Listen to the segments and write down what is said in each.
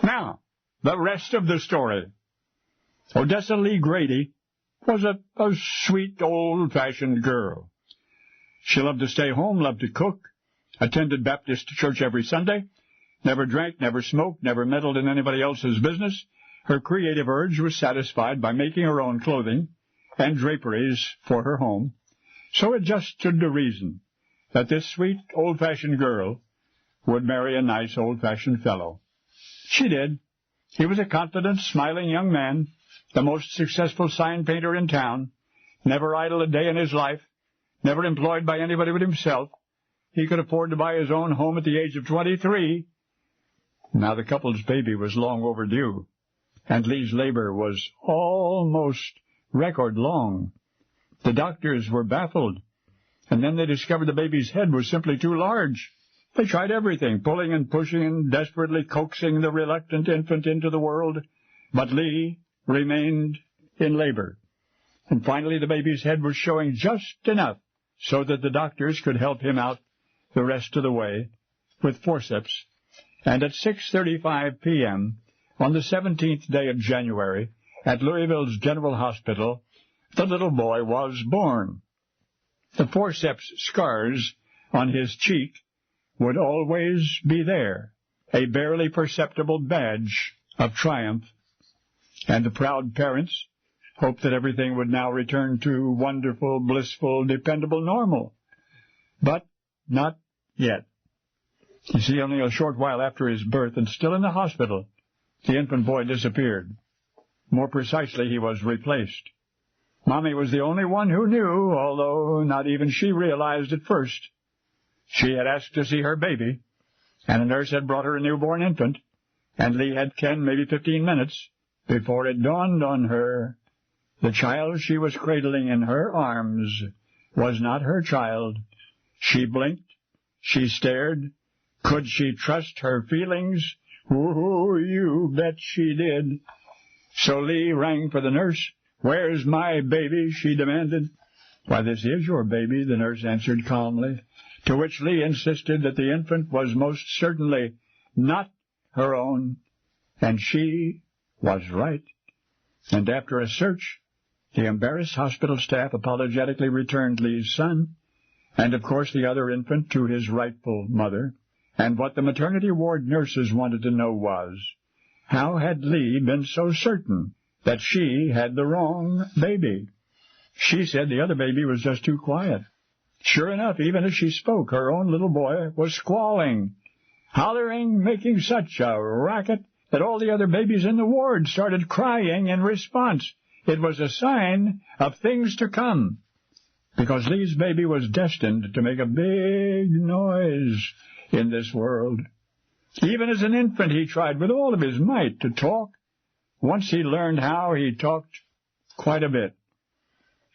Now, the rest of the story. Odessa Lee Grady was a sweet, old-fashioned girl. She loved to stay home, loved to cook, attended Baptist church every Sunday, never drank, never smoked, never meddled in anybody else's business. Her creative urge was satisfied by making her own clothing and draperies for her home. So it just stood to reason that this sweet, old-fashioned girl would marry a nice, old-fashioned fellow. She did. He was a confident, smiling young man, the most successful sign painter in town, never idle a day in his life, never employed by anybody but himself. He could afford to buy his own home at the age of 23. Now the couple's baby was long overdue, and Lee's labor was almost record long. The doctors were baffled, and then they discovered the baby's head was simply too large. They tried everything, pulling and pushing and desperately coaxing the reluctant infant into the world, but Lee remained in labor. And finally the baby's head was showing just enough so that the doctors could help him out the rest of the way with forceps. And at 6:35 p.m. on the 17th day of January, at Louisville's General Hospital, the little boy was born. The forceps scars on his cheek would always be there, a barely perceptible badge of triumph. And the proud parents hoped that everything would now return to wonderful, blissful, dependable normal. But not yet. You see, only a short while after his birth, and still in the hospital, the infant boy disappeared. More precisely, he was replaced. Mommy was the only one who knew, although not even she realized at first. She had asked to see her baby, and a nurse had brought her a newborn infant, and Lee had 10, maybe 15 minutes before it dawned on her the child she was cradling in her arms was not her child. She blinked. She stared. Could she trust her feelings? Oh, you bet she did. So Lee rang for the nurse. "Where's my baby?" she demanded. "Why, this is your baby," the nurse answered calmly, to which Lee insisted that the infant was most certainly not her own, and she was right. And after a search, the embarrassed hospital staff apologetically returned Lee's son, and of course the other infant, to his rightful mother. And what the maternity ward nurses wanted to know was, how had Lee been so certain that she had the wrong baby? She said the other baby was just too quiet. Sure enough, even as she spoke, her own little boy was squalling, hollering, making such a racket that all the other babies in the ward started crying in response. It was a sign of things to come, because Lee's baby was destined to make a big noise in this world. Even as an infant, he tried with all of his might to talk. Once he learned how, he talked quite a bit.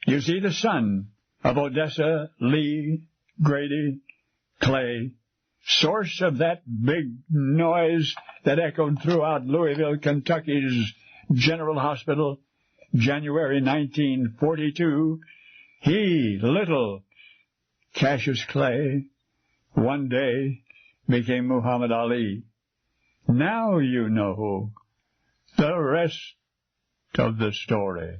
You see, the son of Odessa Lee Grady Clay, source of that big noise that echoed throughout Louisville, Kentucky's General Hospital, January 1942, he, little Cassius Clay, one day became Muhammad Ali. Now you know the rest of the story.